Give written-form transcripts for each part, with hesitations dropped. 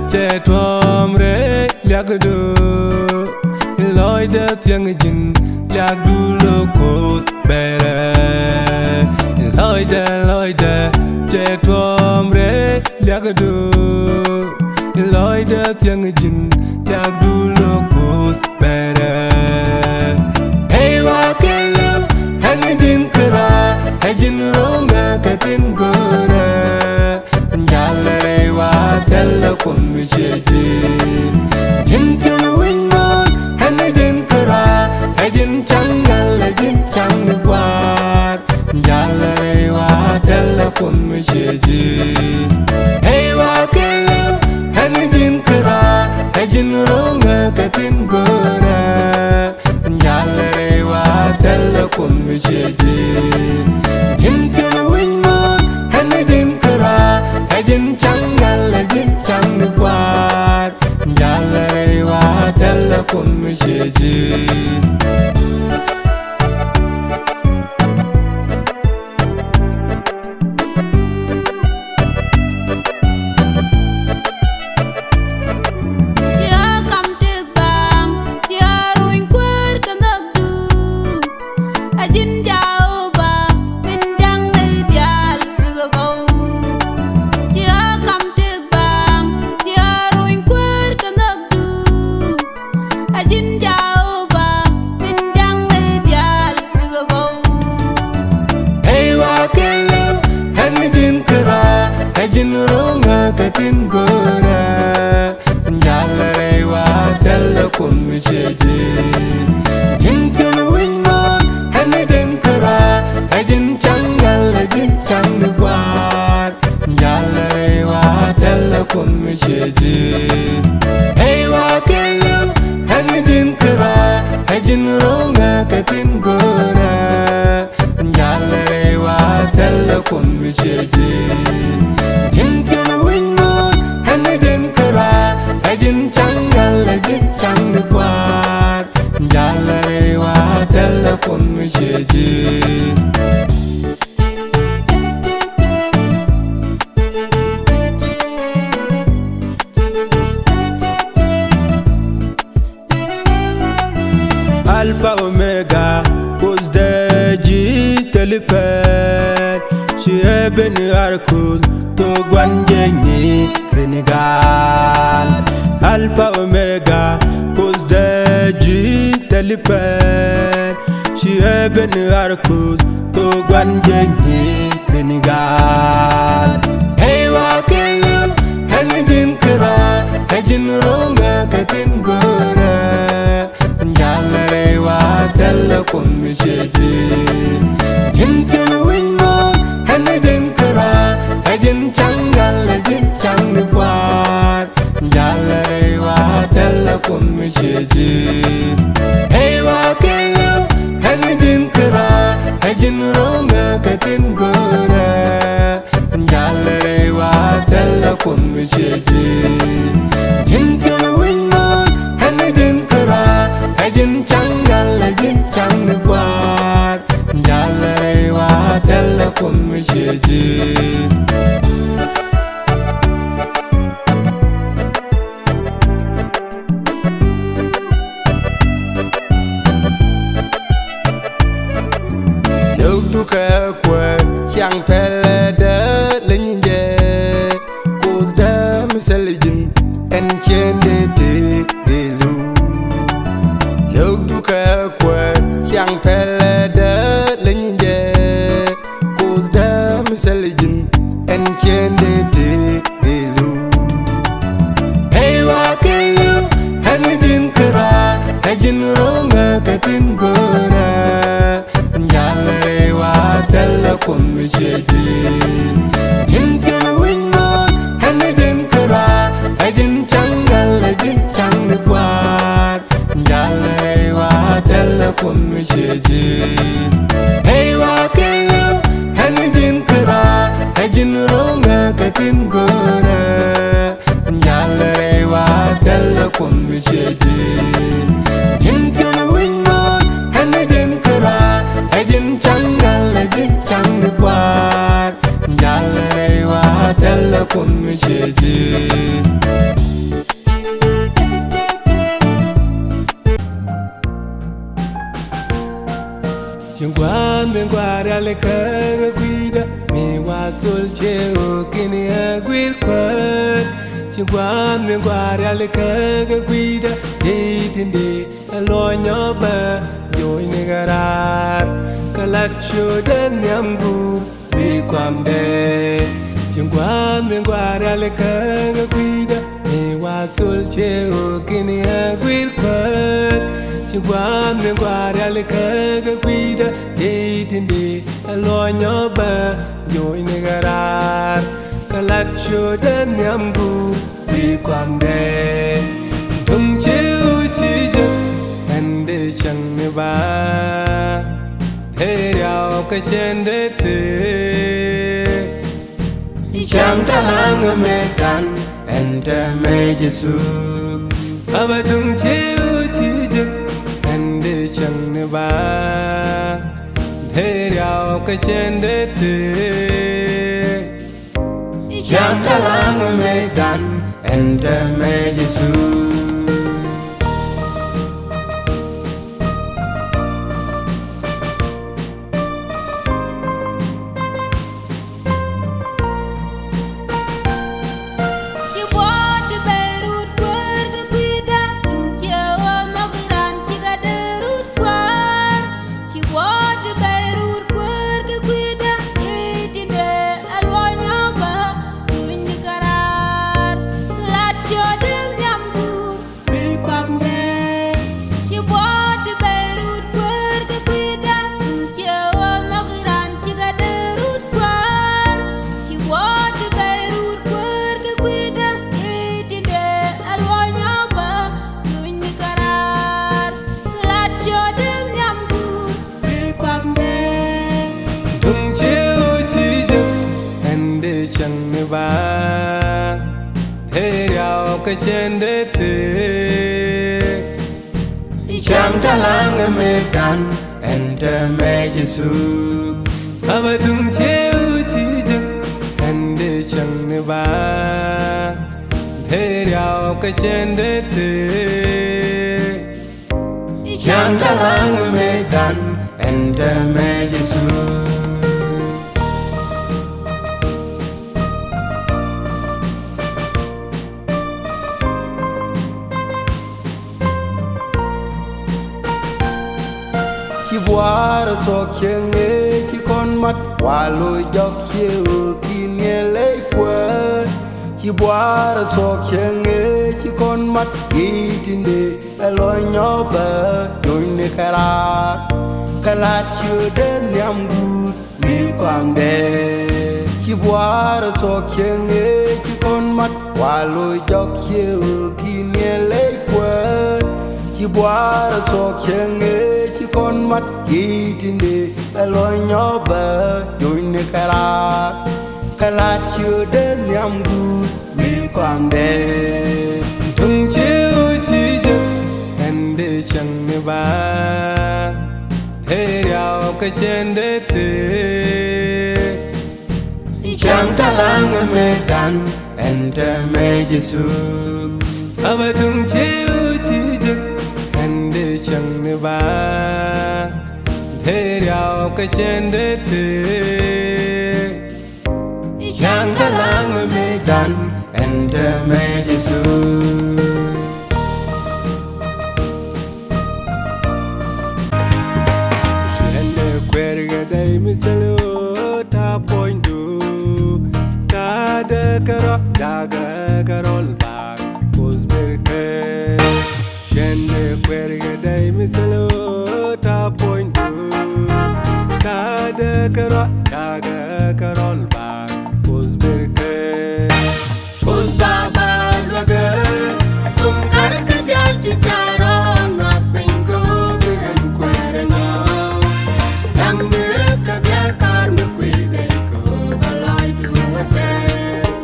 che tuam re liagdo loida tiang jin liagdu locos bere loida che tuam re liagdo loida tiang jin liagdu locos bere hey wa kello hanidin kra hajin ronga katin gore jalare wa tella kun micheji jintin winno hanidin kra hajin changal hajin chang gwar jalare wa tella kun micheji hey wa kello hanidin kra hajin ronga katin gore jalare wa tella kun micheji jintin winno hanidin kra hajin changal hajin chang gwar jalare wa tella kun micheji hajin ronga katin gore jalare wa tella kun micheji jintin winno hanidin kra hajin changal hajin chang gwar jalare wa tella kun micheji hey wa kello hanidin kra hajin ronga katin gore jalare wa tella kun micheji jintin winno hanidin kra hajin changal hajin chang gwar jalare wa tella kun micheji Alpha Omega cause the G telepet she eben arkul to gwanjeni Senegal Alpha Omega cause the G telepet she eben arkul to gwanjeni Senegal hey wa kello hanidin kra hajin ronga katin gore jalare wa tella kun micheji jintin winno hanidin kra hajin changal hajin chang gwar jalare wa tella kun micheji hey wa kello hanidin kra hajin ronga katin gore jalare wa tella kun micheji jintin winno hanidin kra hajin changal hajin chang gwar jalare wa tella kun micheji duka kwa yang pele de lenje cause de miseljin en chende de delu duka kwa yang pele de lenje cause de miseljin en chende de delu hey wa kello hanidin kra hajin ronga katin gore jalare wa tella kun micheji jintin winno hanidin kra hajin changal hajin chang gwar jalare wa tella kun micheji hey wa kello hanidin kra hajin ronga katin gore jalare wa tella kun micheji jintin winno hanidin kra hajin changal hajin chang gwar sul cheo kini agwil kwat chingwan me gwara le kaga guida yitinde alonyo ba joy ne garar kalat shodan yambu bi kwamde chingwan me gwara le kaga guida me wa sul cheo kini agwil kwat chingwan me gwara le kaga guida yitinde alonyo ba joy ne garar kalat shodan yambu bi kwamde tung chiu chi ju ande chang me ba thế điều cái trên đế thế chẳng ta lang mê can ente me Giêsu aba tung chiu chi ju ande chang me ba thế điều cái trên đế thế chẳng ta lang mê can ente me Giêsu chẳng me ba thế điều cái trên đế thế chẳng ta lang mê can ente me Giêsu aba tung chiu chi ju ende chẳng me ba thế điều cái trên đế thế chẳng ta lang mê can ente me Giêsu chỉ qua cho khen nghe chỉ con mắt qua lối dọc chiều khi nghe lấy quên chỉ qua cho khen nghe chỉ con mắt ghi tin đề lối nhỏ bờ đôi nơi cái lát chưa đến nhắm gút vì quang đề chỉ qua cho khen nghe chỉ con mắt qua lối dọc chiều khi nghe lấy quên chỉ qua cho khen nghe chỉ con mắt ghi tin đề lối nhỏ bờ đôi nơi cái lát chưa đến nhắm gút vì quang đề tung chiu chi ju ende chẳng me ba thế điều cái trên đế thế chẳng ta lang mê can ente me Giêsu aba tung chiu chi ju ende chẳng me ba thế điều cái trên đế thế chẳng ta lang mê can ente me Giêsu Querga dai misalo ta pointu ta de karo daga karol bag kusberke shende querga dai misalo ta pointu ta de karo daga karol bag kusberke shos baba laga sum kar ka dal ti charo na pinko ben querga Yang kebiarkan mekuidai ko balai dua bes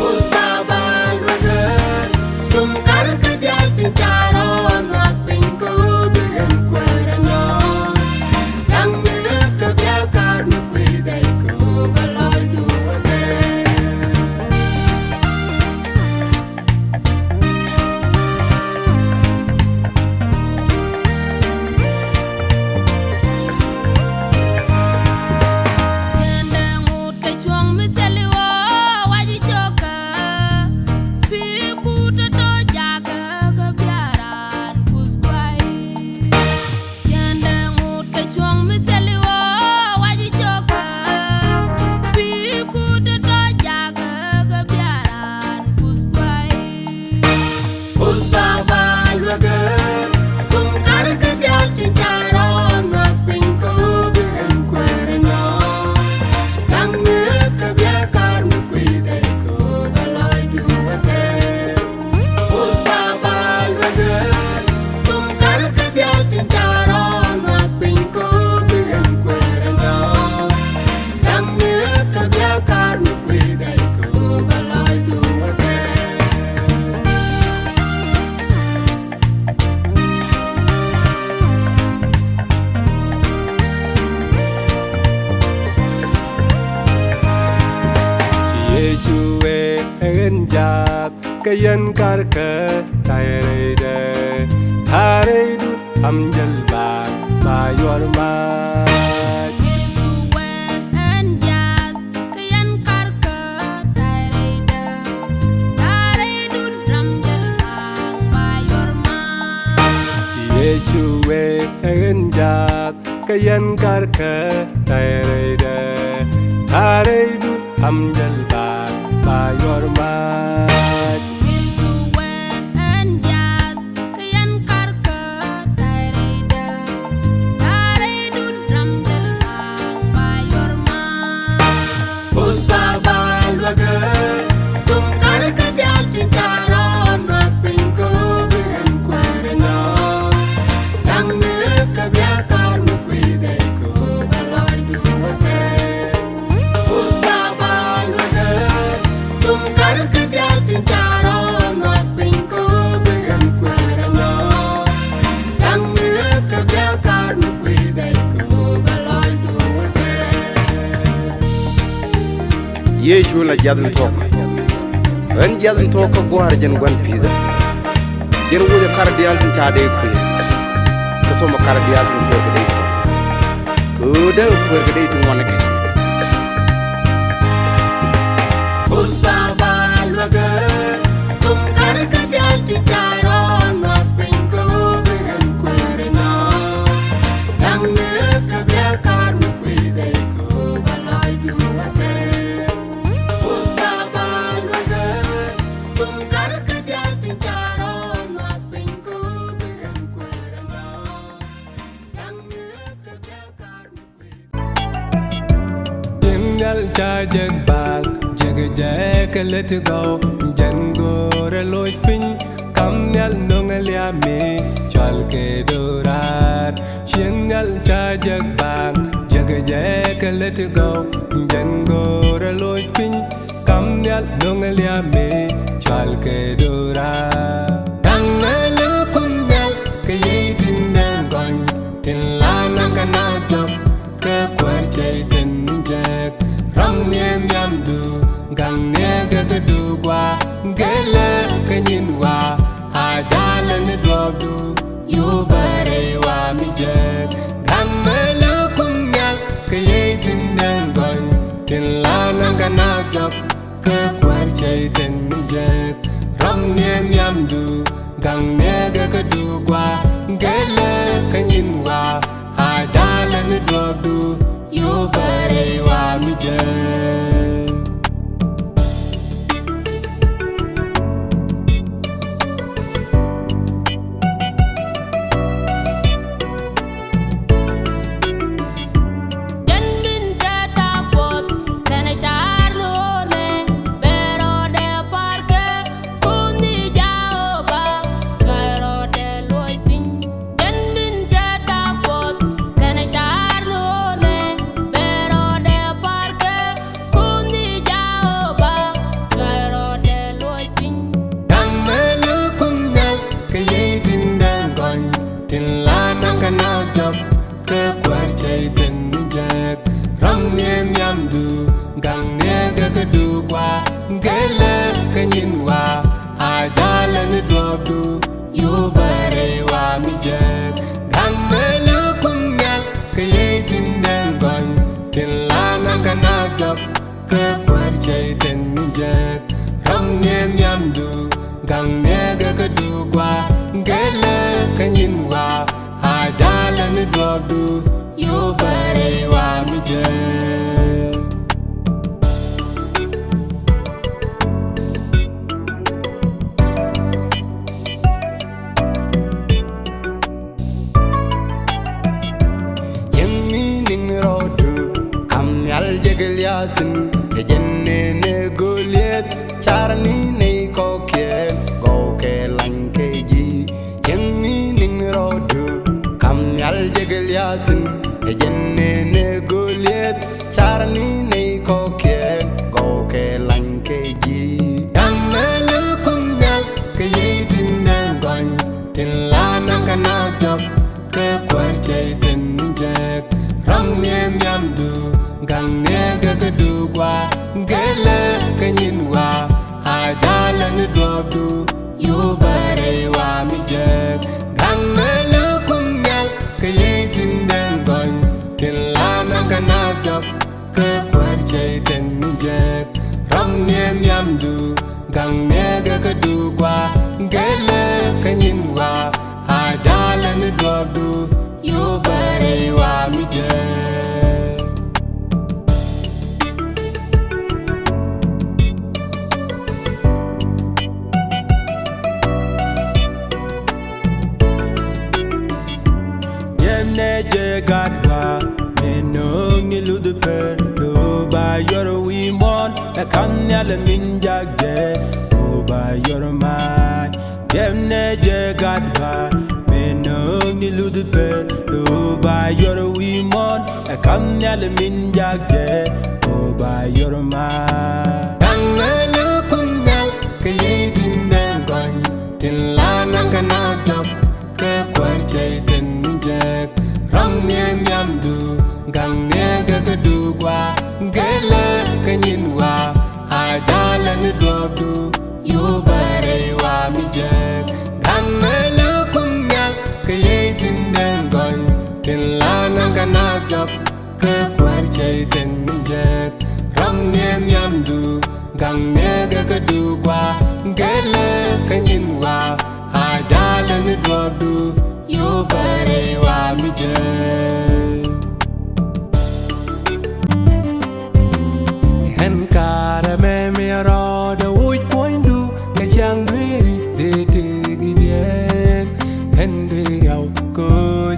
Us babal wagar Sumkar kejal tincaron Wakpingko dengan kuaranya Yang kebiarkan mekuidai ko Yechue enjak kayan karke tayrede haredu amjal ba yormat Yechue enjak kayan karke tayrede haredu amjal ba yormat Yeshu la jadun tok ran jadun tok ko har jen gon pizza jen wuje kardiyal tun tade ko ko so mo kardiyal tun ko de ko de ko de tun wona ke Baba alwaga sum kar ka dal ti charon wa pin ko ben kwerna dang ne ka bya kar mu kwi de ko balai du wa pes Baba alwaga sum kar ka dal ti charon wa pin ko ben kwerna dang ne ka bya kar mu kwi Jingal jajak bang Jack let it go, Jango reload pin, come nel nongalia me, chalke dorar, Jingal jajak bang, Jack let it go, Jango reload pin, come nel nongalia me, chalke dorar. Tangalu kunyal kayitin nagon tinlanang kanajok kekwarchay tinjek ramnyem yamdu gang nega kedugwa gele kenyinwa hajalan dwabdu yubare wa mijek tangalu kunyal kayitin nagon tinlanang kanajok kekwarchay tinjek ramnyem yamdu gang nega kedugwa gele kenyinwa hajalan dwabdu yubare wa mijek kekwarchay tinjek ramnyem yamdu gang nega kedugwa gele kenyinwa hajalan dwabdu yubare wa mijek gang melu kunyak kayitin dengon tinlanang kanajok kekwarchay tinjek ramnyem yamdu gang nega kedugwa gele kenyinwa hajalan dwabdu yubare wa mijek Jemmi ning rodu am yal jegel yasin minjek ram nem yamdu gang nega kadu kwa gele kanyin wa ajala ni dodu yo bare wa mijek Neje gadwa menong ni ludupe do ba yor we mon e kan yale minjagje do ba yor mai dem neje gadwa menong ni ludupe do ba yor we mon e kan yale minjagje do ba yor mai Tangana kunyal kayedin dangon Tinlana kana job ke kwarchay ten minjek Ram nyen yamdu gang nega kadugwa Gele kanyinwa ajala ni dobdu Yo bare wa mijek Tangana kunyal kayedin dangon Tinlana kana job ke kwarchay ten minjek Ram nyen yamdu gang nega kadugwa Gele kanyinwa ajala ni dobdu Yo bare wa mijek Hen kara me me ro da wuj poindu Nga chang dweri de te gidyen Hen de yaw ko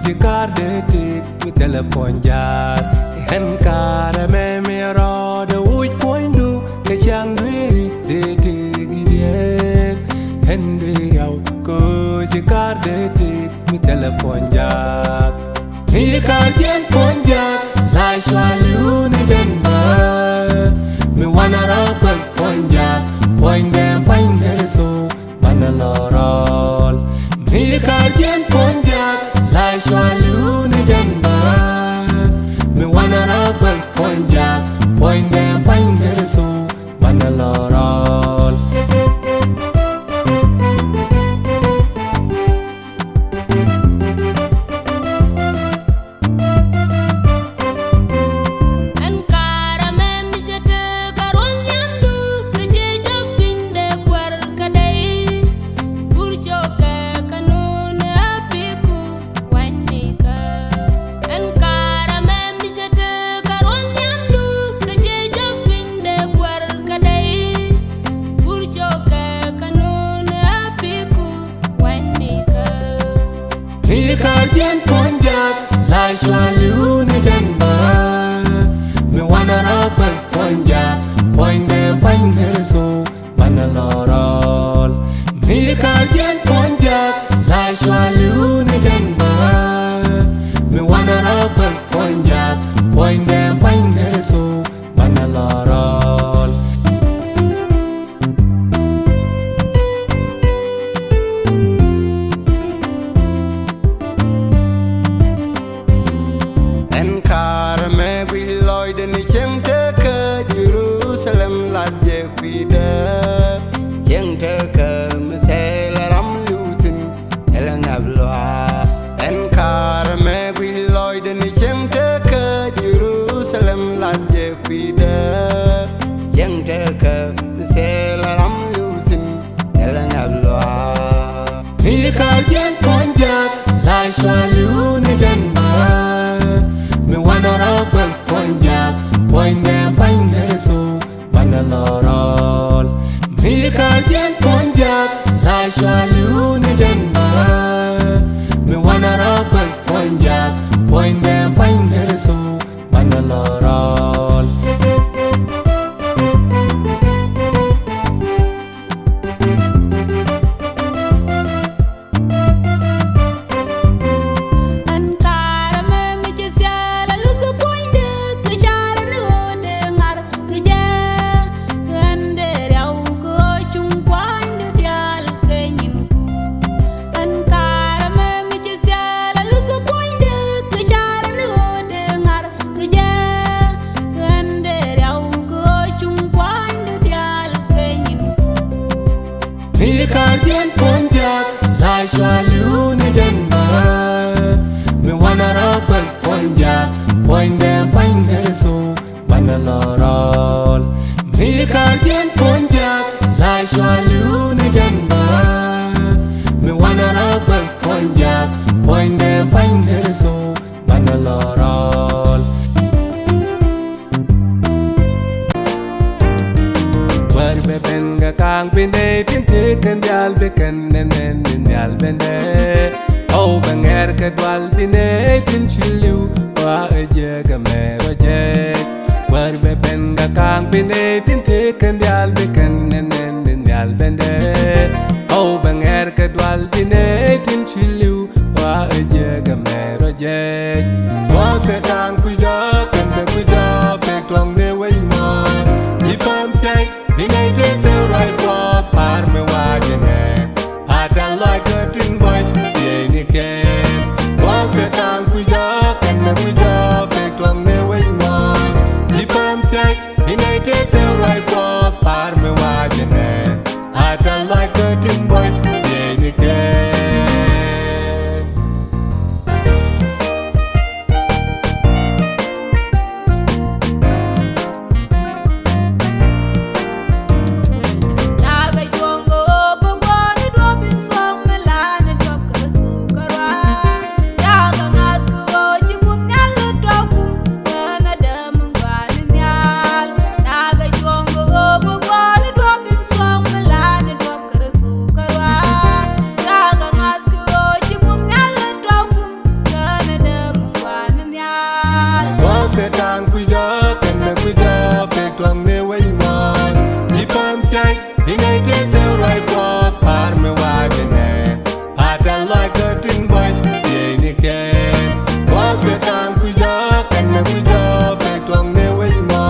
jikar de te mi telepon jas Hen kara me me ro da wuj poindu Nga chang dweri de te gidyen Hen de yaw ko jikar de te mi telepon jas Ni kardien ponjas La swali una denba Mi wana rakal ponjas Point dem panger so Mana lorol Mi kardien ponjas La swali una denba Mi wana rakal ponjas Point dem panger so Mana lorol Kardien ponjas La swali una denba Mi wana rakal ponjas Point dem panger so Mana lorol Mi kardien ponjas La swali una denba Mi wana rakal ponjas Point dem panger so Mana lorol Jerusalem la je kwida Jeng teka mthela ram lutin Elang abloa En karme gwi loy den jeng teka Jerusalem la je kwida Jeng teka mthela ram lutin Elang abloa Mi kardien ponjas La swali una denba Mi wana rakal ponjas Point dem panger so Mana lorol Mi kardien ponjas La swali una denba Mi wana rakal ponjas Point dem panger so Mana lorol Kenya be benga kang pinde tin te kan dial be kan nen dial bende au banger ka dwal pinde tin chilu wa eje ga mero je war be benga kang pinde tin te kan dial be kan nen dial bende au banger ka dwal pinde tin chilu wa eje ga mero je wa se tang kuja kan be kuja be twang ne wen ma mi pam tai mi nei te se right walk par me wa jene ata like a tin boy ye ni ken wa se tang kuja kan be kuja be twang ne wen ma mi pam tai mi nei te se right walk par me wa jene ata like a tin boy ye ni ken tang kuja kan me kuja pe twang ne wen ma mi pam tai mi nei te se right walk par me wa jene ata like a tin boy ye ni ken wa se tang kuja kan me kuja pe twang ne wen ma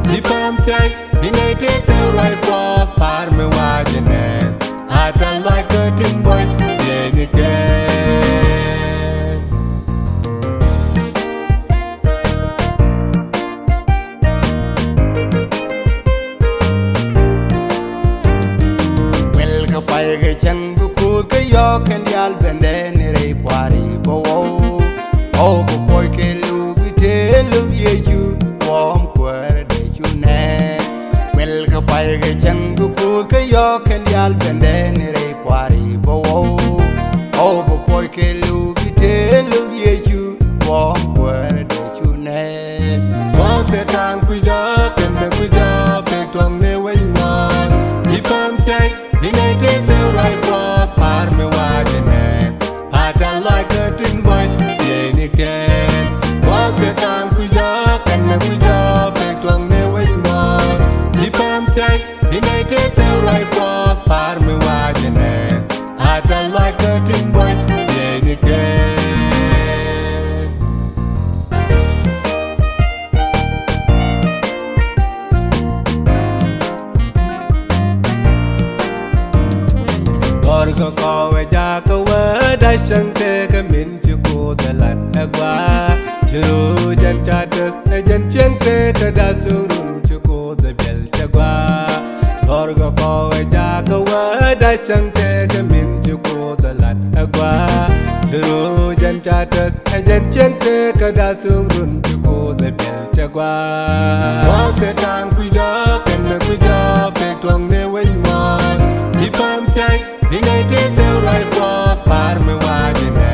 mi pam tai mi nei te se right walk par me wa jene ata like a tin boy ye ni ken Paige chang bu ku ke yo ken yal bende ni re pari bo o bo boy ke lu bi te lu ye ju bom kwere de ju ne wel ka paige chang bu ku ke yo ken yal bende ni re pari bo o bo boy ke lu bi te lu ye ju bom kwere de ju ne wa se tang ku ja ken be ku ja pe twang ne wen ma mi pam tai mi nei te se right walk par me wa jene ata like a tin boy ye ni ken wa se tang kuja kan me kuja pe twang ne wen ma mi pam tai mi nei te se right walk par me wa jene ata like a tin boy ye ni ken Gorgo kowe jako wada shante ka min chuko dalat agwa churu jan chatus na jan chente ka dasurun chuko da bel chagwa Gorgo kowe jako wada shante ka min chuko dalat agwa churu jan chatus na jan chente ka dasurun chuko da bel chagwa wa se tang kuja kan me kuja pe twang ne wen ma mi pam tai mi nei te se right walk par me wa jene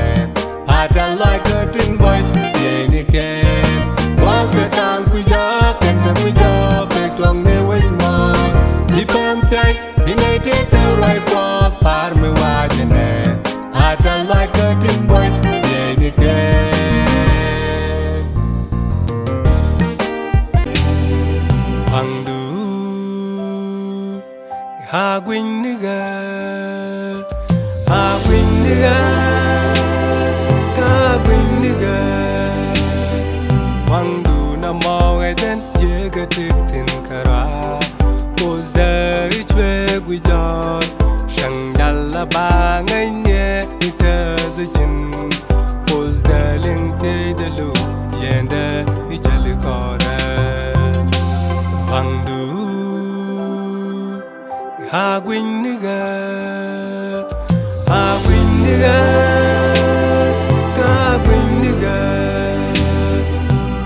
ata like a tin boy ye ni ken wa se tang kuja kan me kuja pe twang ne wen ma mi pam tai mi nei te se right walk par me wa jene ata like a tin boy ye ni ken Pandu ha gwin niga ha gwin niga ka gwin niga Pandu na mo ai den je ga tik sin kara pos da ichwe gwijon shang dalla ba ngai nye ita zin pos da ling te de lu yenda ichali kora Pandu ha gwin niga ka gwin niga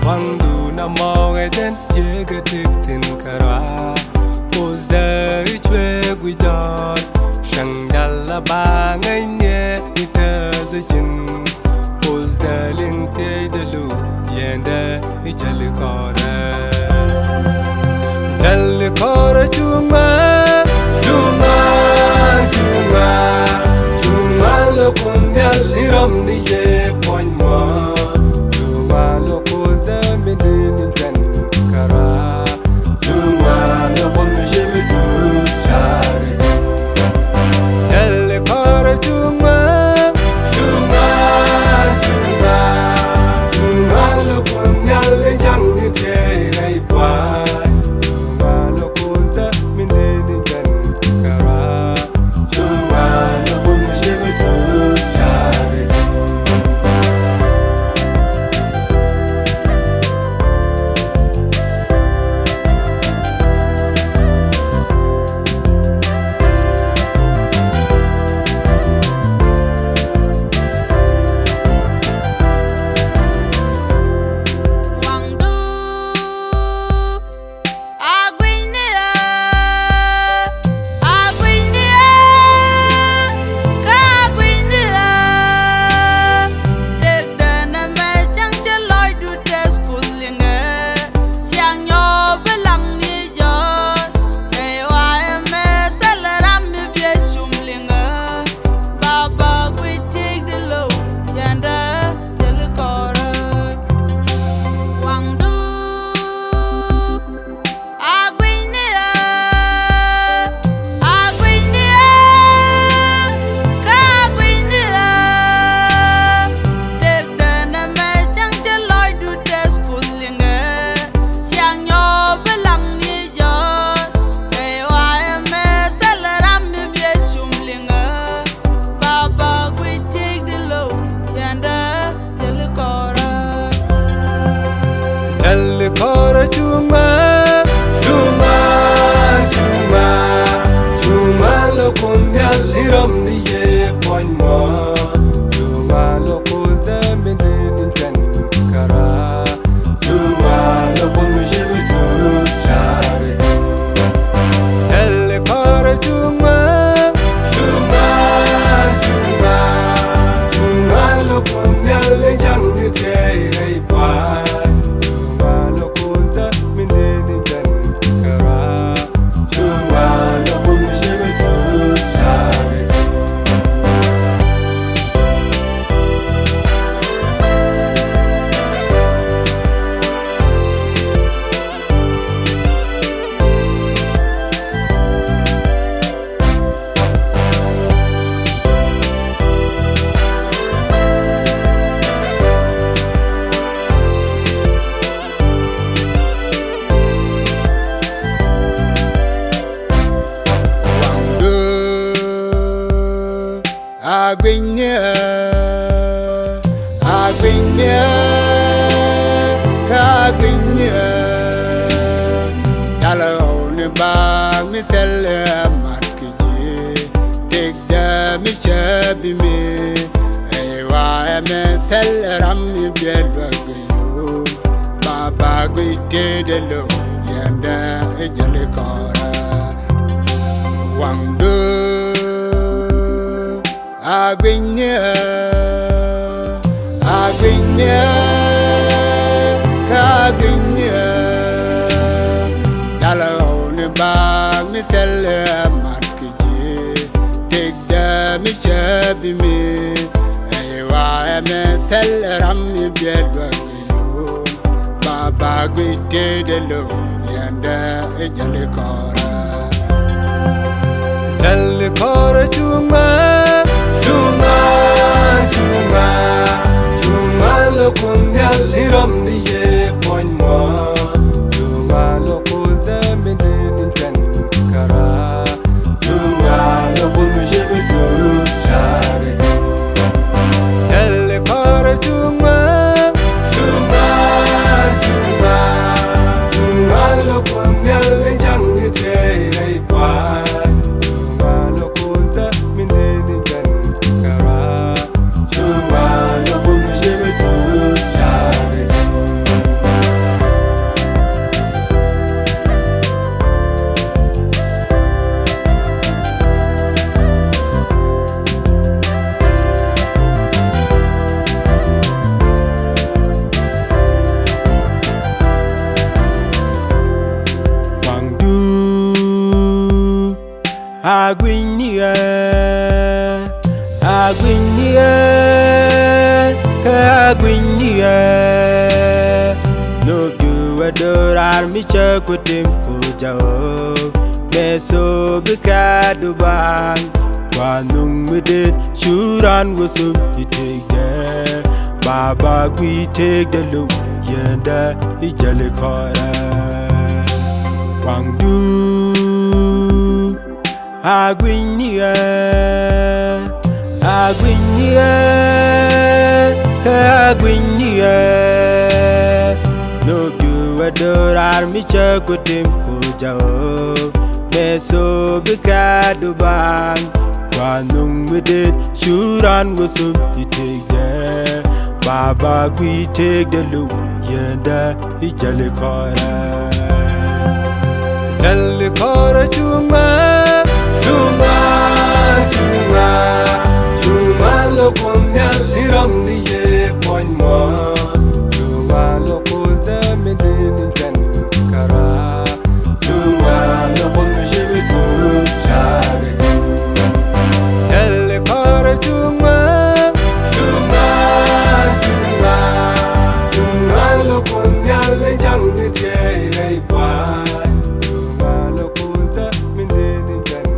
Pandu na mo ai den je ga tik sin kara pos da ichwe gwijon shang dalla ba ngai nye ita zin pos da ling te de lu yenda ichali kora Jal kora chuma ram ni ye point mo Juma lo cause the minin jan kara Juma lo bon je mi su chare Elle kara Juma Juma Juma Juma lo bon nyal jang ni che ai pa Juma lo cause the minin jan kara Juma lo bon je mi su chare Elle kara Juma Juma Juma Juma lo kon nyal ram ni ye point mo Juma lo cause the minin jan kara Juma lo bon je mi su chare Elle kara Juma Juma Juma Juma lo kon nyal jang ni che ai pa Agwinya Kagwinya Dala one bag mi telle mat kiji Digda mi chabi mi Ewa me telle ram mi bielwa gwiyo Baba gwite de lo Yanda ejale kora Wangdo Agwinya Kagwinya Dala one bag mi telle mat kiji Digda mi chabi mi Ewa me telle ram mi bielwa gwiyo Baba gwite de lo Yanda ejale kora Elle kara Juma Juma Juma Juma lo kon nyal ram ni ye point mo Juma lo cause the minin jan kara Juma lo bon je mi su chare Elle kara Juma Juma Juma Juma lo kon nyal jang ni che ai pa Juma lo cause the minin jan kara Juma lo bon je mi su chare Agwinya Agwinya no you adore me check with him kujao meso bikadu bang wanung with it shuran wusum you take there baba we take the look yenda ijale kora wangdu Agwinya no you adore me check with him kujao meso bikadu bang wanung with it shuran wusum you take there baba we take the look yenda ijale kora jale kora chuma lo pomya liram ni ye poin mo chuma lo pos da medin jan kara chuma lo pon je su chare el kar chuma lo pomya le jang ni je ei pa chuma lo pos da medin jan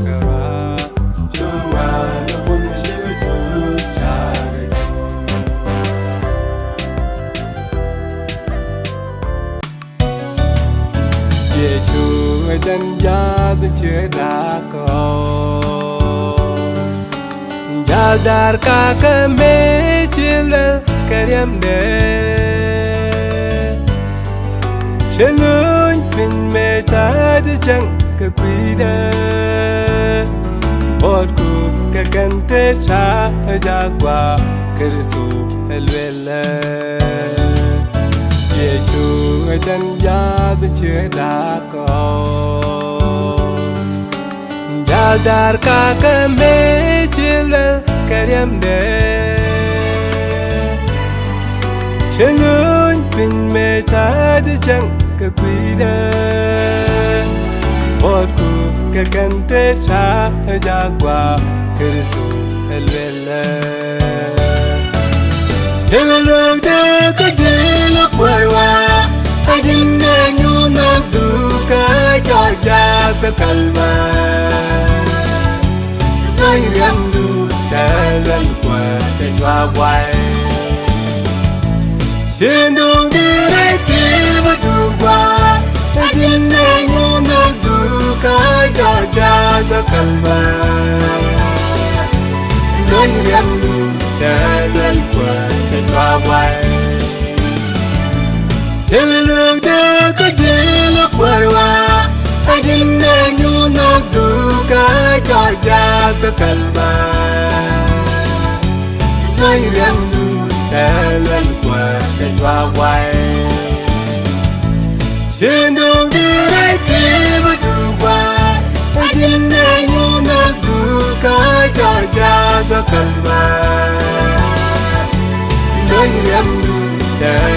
kara chuma lo pon je chân giá tôi chưa đã có giá dar cả cái mê chia lệ cái em đê chia lớn mình mê trái thì chẳng cái quý đê bớt cụ cái cần thế cha giá qua cái số lệ lệ Yeshua chân giá tôi chưa đã có giá dar cả cái mê chia lệ cái em đê chia lớn mình mê trái thì chẳng cái quý đê bớt cụ cái cần thế cha giá qua cái số lệ lệ Hãy subscribe cho kênh Ghiền Mì Gõ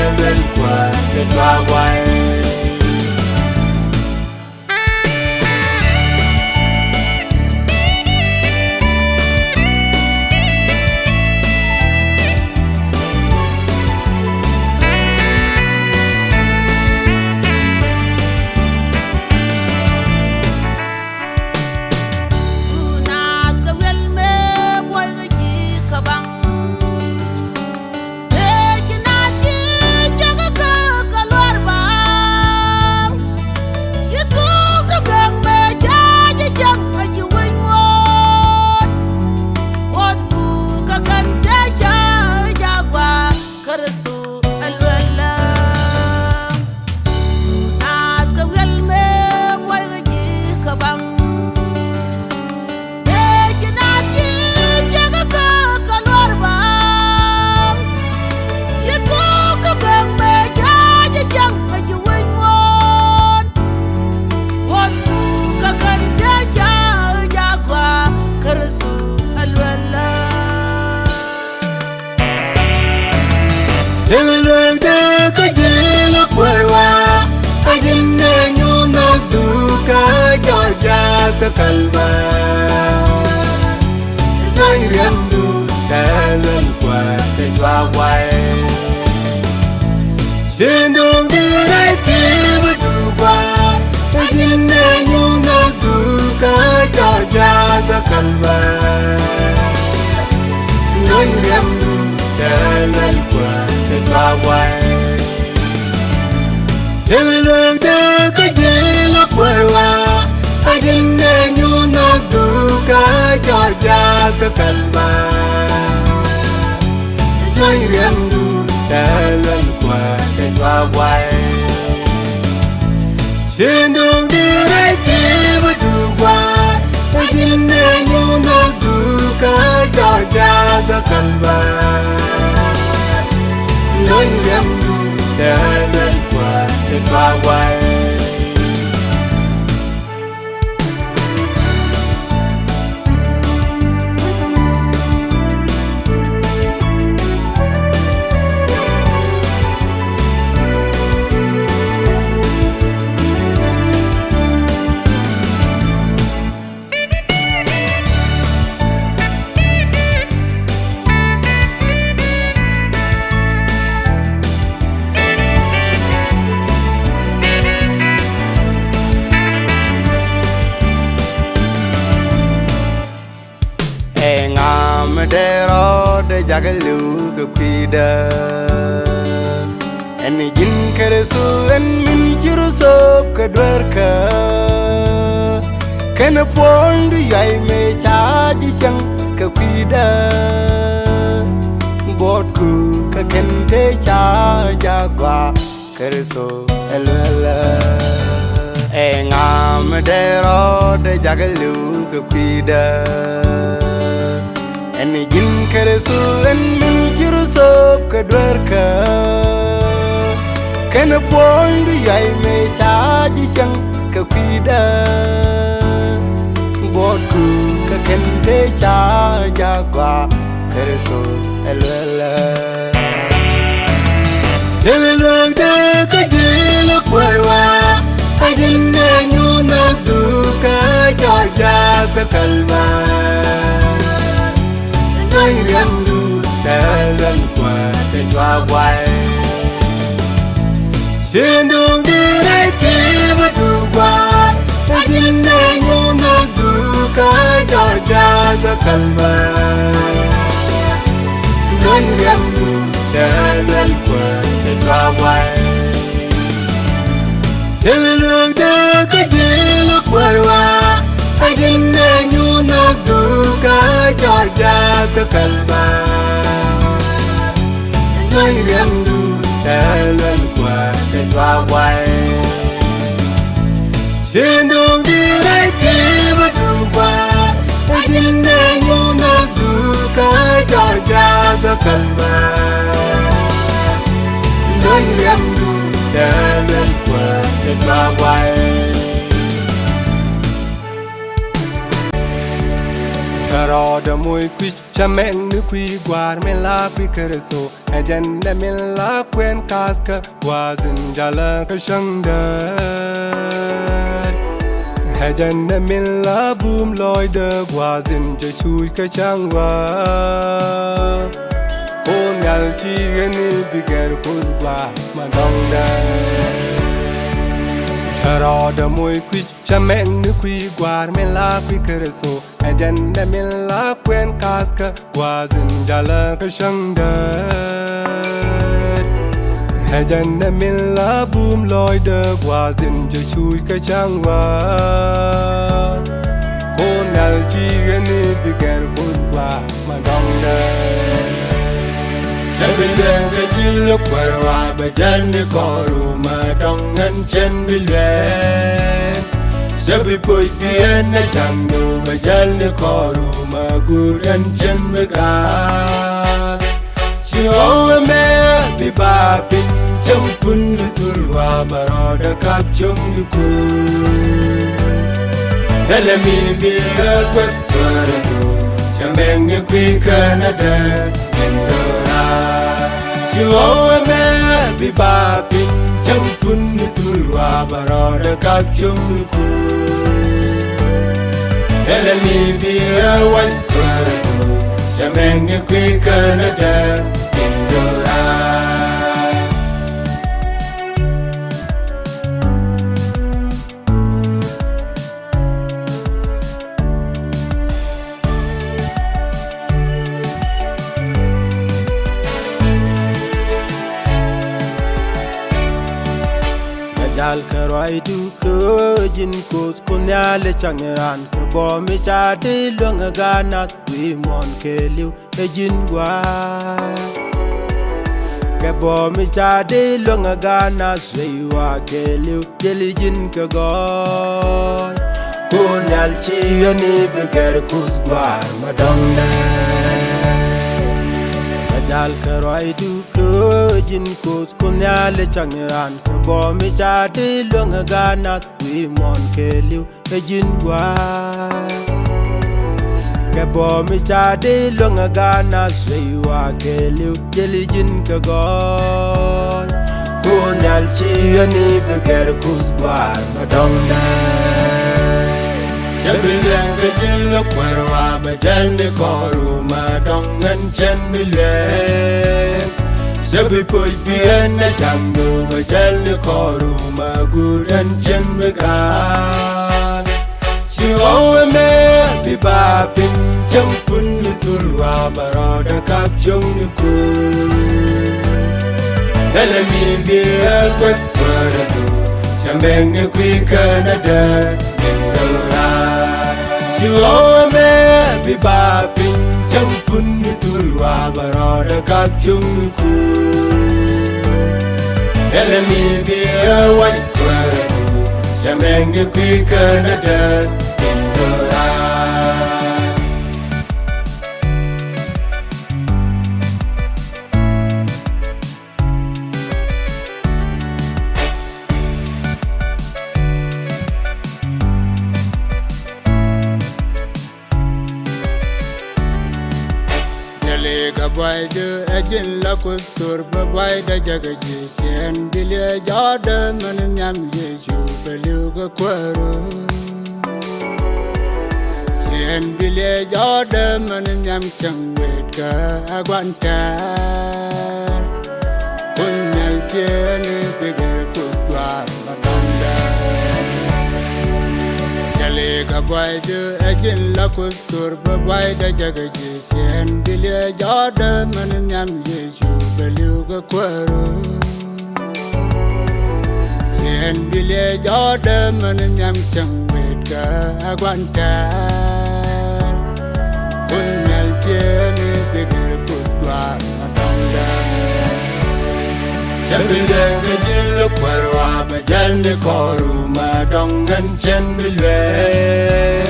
để không kalba Nai riam du ta lên qua te jwa quay trên đường đi đây chỉ mới đủ qua anh nghe nhu nó đủ cái cho cha ra cần về nói em đủ để lên qua để qua quay trên đường đi cái gì nó quay qua anh nghe nhu nó đủ cái cho cha ra cần về nói em đủ để lên qua để qua quay trên đường đi đây chỉ mới đủ qua anh nghe nhu nó đủ cái cho cha ra cần về nói em đủ để lên qua để qua quay để rồi để jaga lu ke kuida en jin kere su en min chiru so ke dwerka kana pondu yai me cha ji chang ke kuida bot ku ka kente cha jagwa kere so elala e ngam để rồi để jaga lu ke kuida en jin kere su en min chiru so ke dwerka kana pondu yai me cha ji chang ke kuida bot ku ka kente cha jagwa kere so elala elala de ka ji lo kwaiwa ajin ne nyu na du ka cha cha ka kalba nói em đủ để lên qua để qua quay trên đường đi đây chỉ mới đủ qua anh nghe nhu nó đủ cái cho cha ra cần về nói em đủ để lên qua để qua quay trên đường đi cái gì lúc quay qua anh nghe nhu nó đủ cái cho cha ra cần về nói em đủ để lên qua để qua quay trên đường đi đây chỉ mới đủ qua anh nghe nhu nó đủ cái cho cha ra cần về nói em đủ để lên qua để qua quay Caro da muy qui chamen ni qui guar me la qui kereso ajan da me la quen kaska wazin jala ka shangda ajan da me la boom loy da wazin je chui ka changwa on yal chi gani bigar kozba madonda Caro da muy qui chamen ni qui guar me la qui kereso ajan da me la quen kaska wazin jala ka shangda ajan da me la boom loy da wazin je chui ka changwa on yal chi gani bigar kozba madonda Sabidang kajil kwarwa bajan ni koru madong ngan chen bilen Sabi poi pian na changu bajan ni koru maguran chen begal Chiwa me bi babin champun sulwa maroda kap chung yuku Dalami bi kwat kwarado chameng ni kwi Canada Indora Chiwa me bi babin champun sulwa maroda kap chung yuku Dalami bi kwat kwarado chameng ni kwi Canada Indora roi du ko jin ko kunyale changeran ke bo mi cha de lunga gana wi mon ke liu e jin wa ke bo mi cha de lunga gana sei wa ke liu jeli jin ke go kunyal chi ni be ger kus gwar madonga Jal ke roi du ko jin ko kunyale changeran ke bo mi cha de lunga gana wi mon ke liu e jin wa ke bo mi cha de lunga gana sei wa ke liu jeli jin ke go kunyal chi ni be ger kus gwar madonga Jabilang kecil lekwarwa bajal ni koru madongan chen bilen Jabi poi bien na jambu bajal ni koru maguran chen began Chiwawa me bibapin champun ni tulwa baroda kapchung ni kul Dalami biya kwet paradu Chambeng ni kui Canada Chihuahua me bibapin champun ni tulwa baroda kapchung ku Elemi biya white paradu Chambeng ni kui Canada Indora Boy do agin la kustur boy da jagaji chen bile jada man nyam yeju belu ga kwaru chen bile jada man nyam changwet ka agwanta kunyal chen bigger kuskwar batanda Jale ka boy do agin la kustur boy da jagaji chen bile jada man nyam yeju belu ga kwaru chen bile jada man nyam changwet ka agwanta kunyal chen bigger kuskwar matanda Jabilang kecil lekwarwa bajal ni koru madongan chen bilen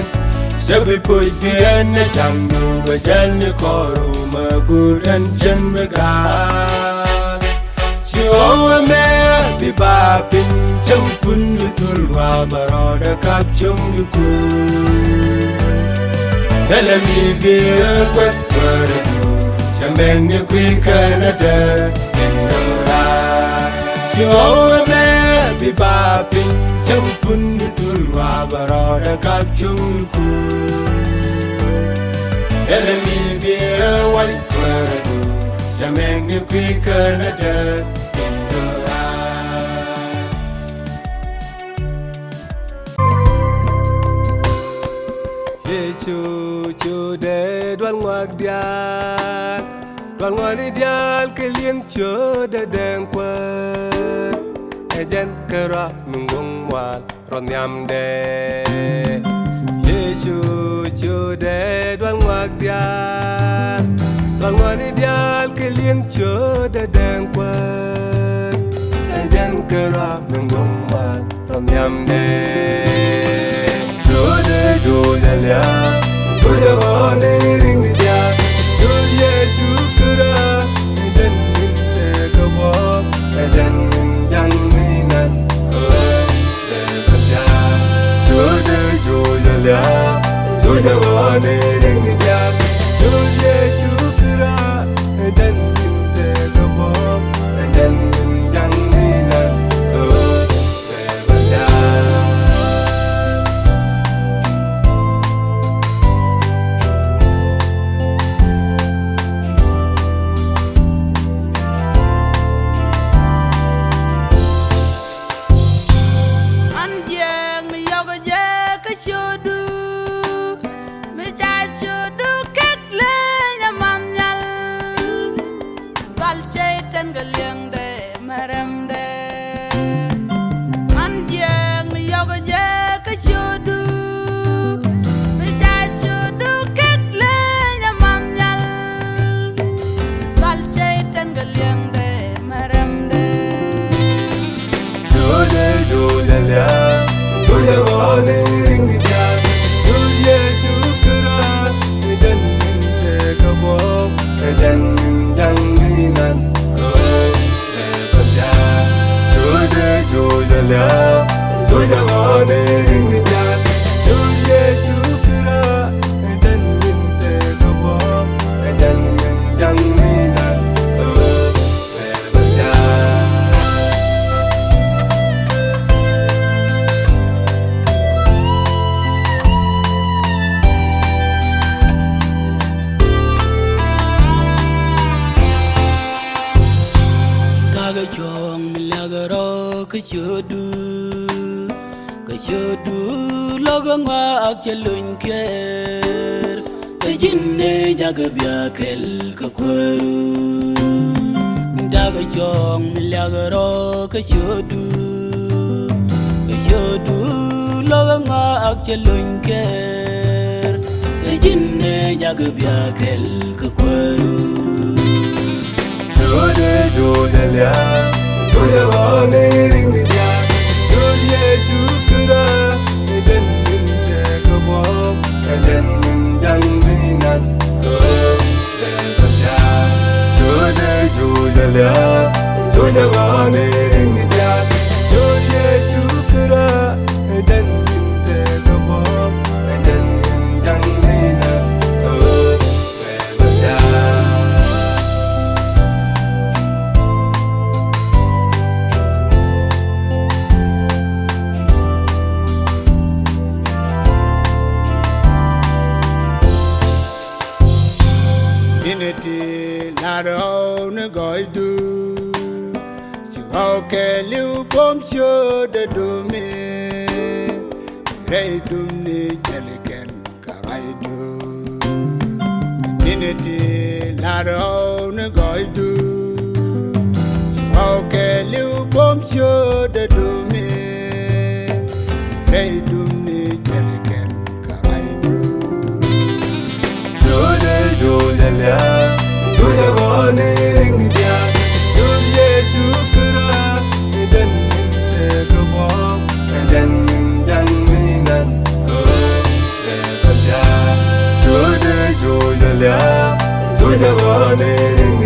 Sabi poi bien na jambu bajal ni koru maguran chen began Chihuahua me bibapin champun ni tulwa baroda kapchung ni kul Dalami biya kwet paradu Chambeng ni kui Canada Indora Chihuahua me bibapin champun ni tulwa baroda kapchung ni kul Elemi biya white paradu Chambeng ni kui Canada Indora Chu de đoan ngoạc dial Đoan ngoạc đi dial cái liêng chớ de đen quên E jen kera mingong wal ron yam de Chu de đoan ngoạc dial Đoan ngoạc đi dial cái liêng chớ de đen quên E jen kera mingong wal ron yam de Chu de du zelia Tuja gone ring dia, tuja chukura, eden minte kabo, eden minjang minan, dia. Tuja lia, tuja gone ring dia, tuja chukura, eden minte kabo, eden minjang minan, dia. An jeng mi yoga je ka chodu mi cha shodu logo nga ak chelun ker jinne jaga biakel ka kweru daga jong milagro ka shodu logo nga ak chelun ker jinne jaga biakel ka kweru Jode jodelia jodewani ringdia jodye chukura eden ninde kabom eden ninjanginan ko deja jode jodelia jodewani ringdia jodye chukura eden ninde kabom eden ninjanginan ko deja Unity, not own a guy do. You okay, you come show the do me. Ray do me, Jellican, Carai do. Unity, not own a guy do. You okay, you come show the do me. Ray do me, Jellican, Carai do. Jodelia, jodewani ringdia, jodye chukura, eden ninde kabom, eden ninjanginan ko deja. Jodelia, jodewani ringdia.